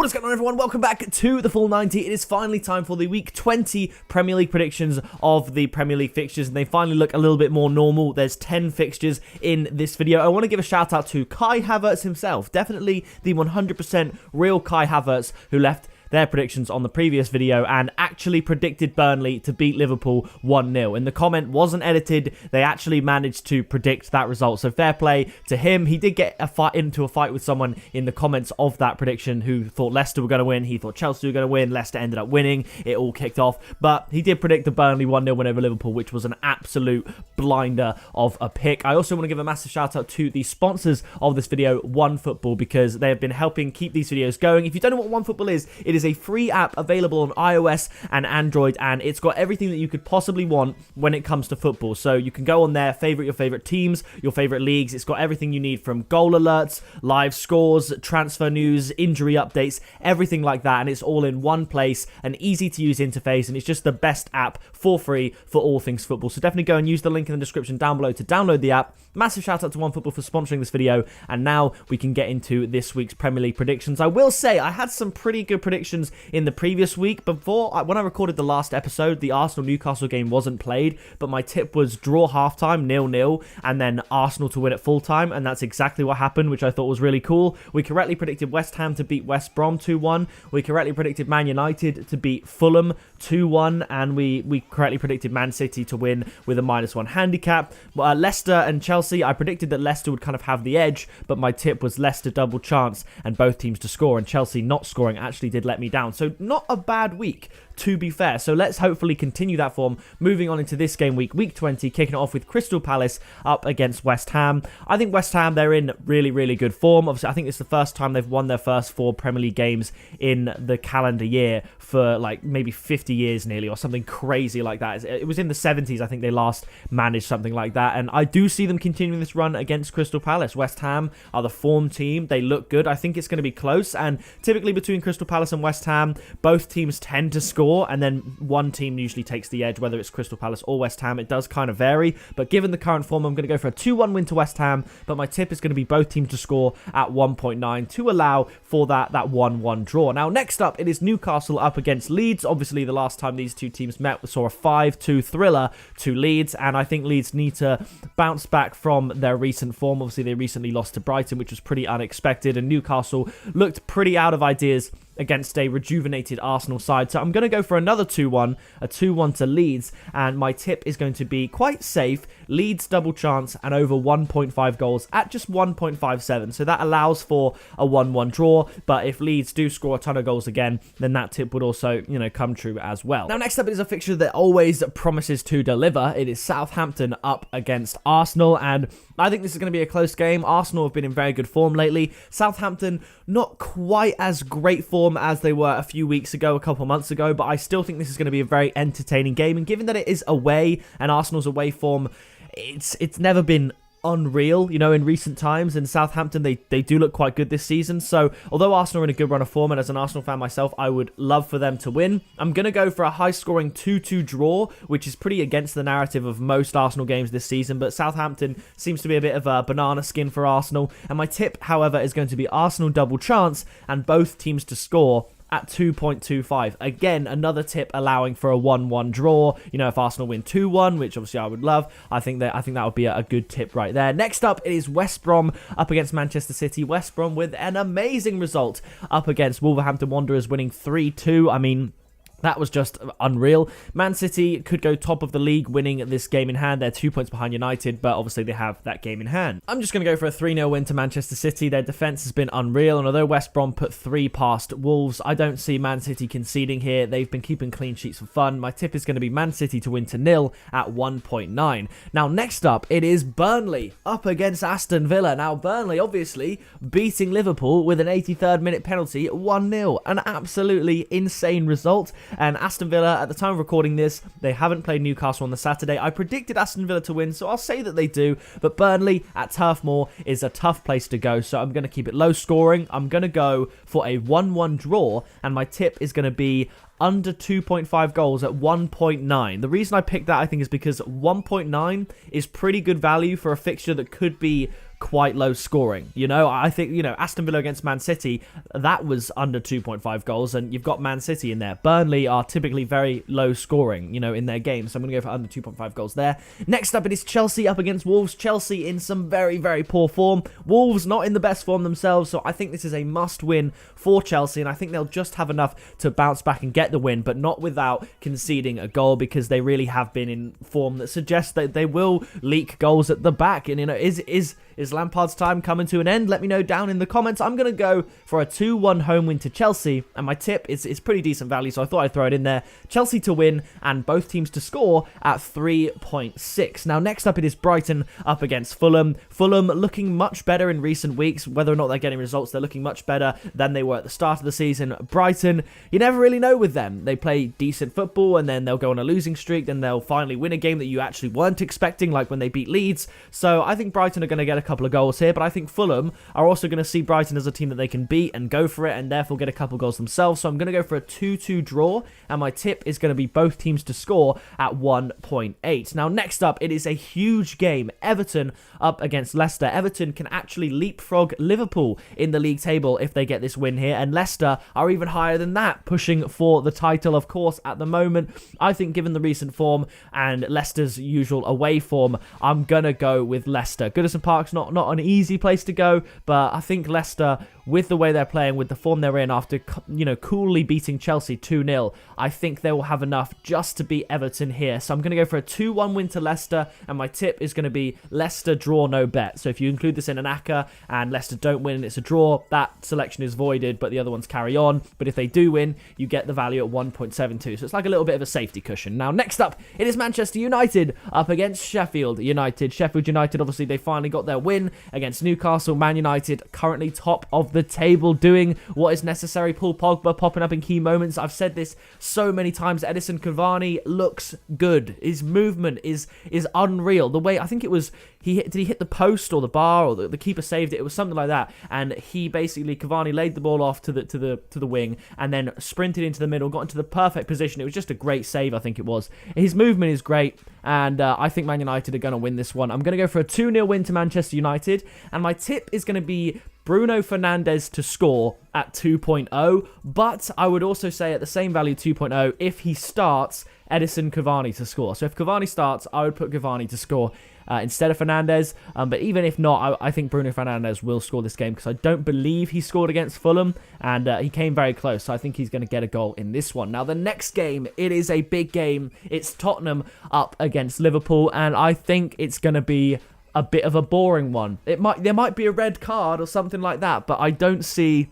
What is going on, everyone? Welcome back to the Full 90. It is finally time for the Week 20 Premier League predictions of the Premier League fixtures, and they finally look a little bit more normal. There's 10 fixtures in this video. I want to give a shout out to Kai Havertz himself. Definitely the 100% real Kai Havertz, who left their predictions on the previous video and actually predicted Burnley to beat Liverpool 1-0. And the comment wasn't edited. They actually managed to predict that result. So fair play to him. He did get into a fight with someone in the comments of that prediction who thought Leicester were going to win. He thought Chelsea were going to win. Leicester ended up winning. It all kicked off. But he did predict the Burnley 1-0 win over Liverpool, which was an absolute blinder of a pick. I also want to give a massive shout out to the sponsors of this video, OneFootball, because they have been helping keep these videos going. If you don't know what OneFootball is, it is a free app available on iOS and Android, and it's got everything that you could possibly want when it comes to football. So you can go on there, favorite your favorite teams, your favorite leagues. It's got everything you need, from goal alerts, live scores, transfer news, injury updates, everything like that, and it's all in one place, an easy to use interface, and it's just the best app for free for all things football. So definitely go and use the link in the description down below to download the app. Massive shout out to OneFootball for sponsoring this video, and now we can get into this week's Premier League predictions. I will say I had some pretty good predictions in the previous week. When I recorded the last episode, the Arsenal-Newcastle game wasn't played, but my tip was draw halftime, 0-0, and then Arsenal to win at full time, and that's exactly what happened, which I thought was really cool. We correctly predicted West Ham to beat West Brom 2-1. We correctly predicted Man United to beat Fulham 2-1, and we correctly predicted Man City to win with a -1 handicap. Leicester and Chelsea, I predicted that Leicester would kind of have the edge, but my tip was Leicester double chance and both teams to score, and Chelsea not scoring actually did let me down. So not a bad week, to be fair. So let's hopefully continue that form moving on into this game week, Week 20, kicking it off with Crystal Palace up against West Ham. I think West Ham, they're in really, really good form. Obviously, I think it's the first time they've won their first 4 Premier League games in the calendar year for like maybe 50 years nearly, or something crazy like that. It was in the 70s, I think they last managed something like that, and I do see them continuing this run against Crystal Palace. West Ham are the form team. They look good. I think it's going to be close, and typically between Crystal Palace and West Ham, both teams tend to score, and then one team usually takes the edge, whether it's Crystal Palace or West Ham. It does kind of vary, but given the current form, I'm going to go for a 2-1 win to West Ham, but my tip is going to be both teams to score at 1.9 to allow for that 1-1 draw. Now, next up, it is Newcastle up against Leeds. Obviously, the last time these two teams met, we saw a 5-2 thriller to Leeds, and I think Leeds need to bounce back from their recent form. Obviously, they recently lost to Brighton, which was pretty unexpected, and Newcastle looked pretty out of ideas against a rejuvenated Arsenal side. So I'm going to go for another 2-1, a 2-1 to Leeds, and my tip is going to be quite safe, Leeds double chance and over 1.5 goals at just 1.57. So that allows for a 1-1 draw, but if Leeds do score a ton of goals again, then that tip would also, come true as well. Now, next up is a fixture that always promises to deliver. It is Southampton up against Arsenal, and I think this is going to be a close game. Arsenal have been in very good form lately. Southampton, not quite as great form as they were a few weeks ago, a couple months ago, but I still think this is going to be a very entertaining game. And given that it is away, and Arsenal's away form, it's never been unreal, in recent times, and Southampton, they do look quite good this season. So although Arsenal are in a good run of form, and as an Arsenal fan myself, I would love for them to win, I'm going to go for a high-scoring 2-2 draw, which is pretty against the narrative of most Arsenal games this season, but Southampton seems to be a bit of a banana skin for Arsenal, and my tip, however, is going to be Arsenal double chance and both teams to score at 2.25. Again, another tip allowing for a 1-1 draw. If Arsenal win 2-1, which obviously I would love, I think that would be a good tip right there. Next up, it is West Brom up against Manchester City. West Brom with an amazing result up against Wolverhampton Wanderers, winning 3-2. I mean, that was just unreal. Man City could go top of the league winning this game in hand. They're 2 points behind United, but obviously they have that game in hand. I'm just going to go for a 3-0 win to Manchester City. Their defence has been unreal, and although West Brom put 3 past Wolves, I don't see Man City conceding here. They've been keeping clean sheets for fun. My tip is going to be Man City to win to 0 at 1.9. Now, next up, it is Burnley up against Aston Villa. Now, Burnley obviously beating Liverpool with an 83rd minute penalty, 1-0. An absolutely insane result. And Aston Villa, at the time of recording this, they haven't played Newcastle on the Saturday. I predicted Aston Villa to win, so I'll say that they do. But Burnley at Turf Moor is a tough place to go, so I'm going to keep it low scoring. I'm going to go for a 1-1 draw, and my tip is going to be under 2.5 goals at 1.9. The reason I picked that, I think, is because 1.9 is pretty good value for a fixture that could be quite low scoring. You know, I think, you know, Aston Villa against Man City, that was under 2.5 goals, and you've got Man City in there. Burnley are typically very low scoring, you know, in their games, so I'm going to go for under 2.5 goals there. Next up, it is Chelsea up against Wolves. Chelsea in some very, very poor form. Wolves not in the best form themselves, so I think this is a must-win for Chelsea, and I think they'll just have enough to bounce back and get the win, but not without conceding a goal, because they really have been in form that suggests that they will leak goals at the back. And, you know, is Lampard's time coming to an end? Let me know down in the comments. I'm going to go for a 2-1 home win to Chelsea, and my tip is pretty decent value, so I thought I'd throw it in there. Chelsea to win and both teams to score at 3.6. Now, next up, it is Brighton up against Fulham. Fulham looking much better in recent weeks. Whether or not they're getting results, they're looking much better than they were at the start of the season. Brighton, you never really know with them. They play decent football, and then they'll go on a losing streak, then they'll finally win a game that you actually weren't expecting, like when they beat Leeds. So I think Brighton are going to get a couple of goals here, but I think Fulham are also going to see Brighton as a team that they can beat and go for it, and therefore get a couple of goals themselves. So I'm going to go for a 2-2 draw, and my tip is going to be both teams to score at 1.8. Now, next up, it is a huge game. Everton up against Leicester. Everton can actually leapfrog Liverpool in the league table if they get this win here, and Leicester are even higher than that, pushing for the title, of course, at the moment. I think given the recent form and Leicester's usual away form, I'm going to go with Leicester. Goodison Park's not an easy place to go, but I think Leicester, with the way they're playing, with the form they're in after, you know, coolly beating Chelsea 2-0, I think they will have enough just to beat Everton here. So I'm going to go for a 2-1 win to Leicester, and my tip is going to be Leicester draw, no bet. So if you include this in an ACCA and Leicester don't win and it's a draw, that selection is voided, but the other ones carry on. But if they do win, you get the value at 1.72. So it's like a little bit of a safety cushion. Now, next up, it is Manchester United up against Sheffield United. Sheffield United, obviously, they finally got their win against Newcastle. Man United currently top of the table, doing what is necessary. Paul Pogba popping up in key moments. I've said this so many times. Edison Cavani looks good. His movement is unreal. The way, I think it was, did he hit the post or the bar, or the keeper saved it? It was something like that. And he basically, Cavani laid the ball off to the wing and then sprinted into the middle, got into the perfect position. It was just a great save, I think it was. His movement is great, and I think Man United are going to win this one. I'm going to go for a 2-0 win to Manchester United, and my tip is going to be Bruno Fernandes to score at 2.0, but I would also say at the same value 2.0 if he starts, Edison Cavani to score. So if Cavani starts, I would put Cavani to score instead of Fernandes, but even if not, I think Bruno Fernandes will score this game, because I don't believe he scored against Fulham, and he came very close, so I think he's going to get a goal in this one. Now, the next game, it is a big game. It's Tottenham up against Liverpool, and I think it's going to be a bit of a boring one. There might be a red card or something like that, but I don't see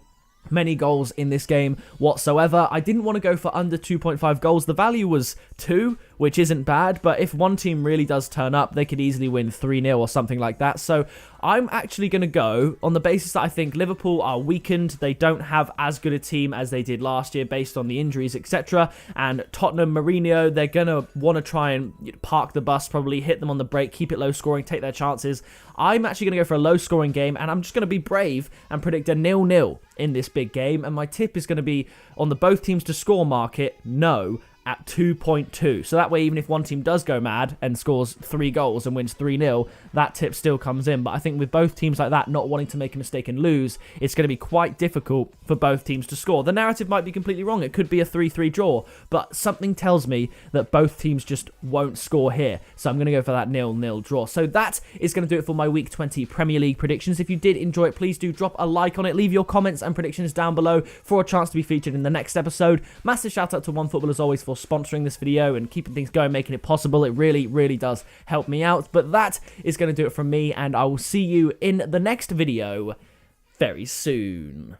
many goals in this game whatsoever. I didn't want to go for under 2.5 goals. The value was 2, which isn't bad, but if one team really does turn up, they could easily win 3-0 or something like that. So I'm actually going to go on the basis that I think Liverpool are weakened. They don't have as good a team as they did last year based on the injuries, etc. And Tottenham, Mourinho, they're going to want to try and park the bus, probably hit them on the break, keep it low scoring, take their chances. I'm actually going to go for a low scoring game, and I'm just going to be brave and predict a 0-0 in this big game. And my tip is going to be on the both teams to score market, no, at 2.2. So that way, even if one team does go mad and scores 3 goals and wins 3-0, that tip still comes in. But I think with both teams like that not wanting to make a mistake and lose, it's going to be quite difficult for both teams to score. The narrative might be completely wrong. It could be a 3-3 draw, but something tells me that both teams just won't score here. So I'm going to go for that 0-0 draw. So that is going to do it for my Week 20 Premier League predictions. If you did enjoy it, please do drop a like on it. Leave your comments and predictions down below for a chance to be featured in the next episode. Massive shout out to OneFootball as always for sponsoring this video and keeping things going, making it possible. It really, really does help me out. But that is going to do it from me, and I will see you in the next video very soon.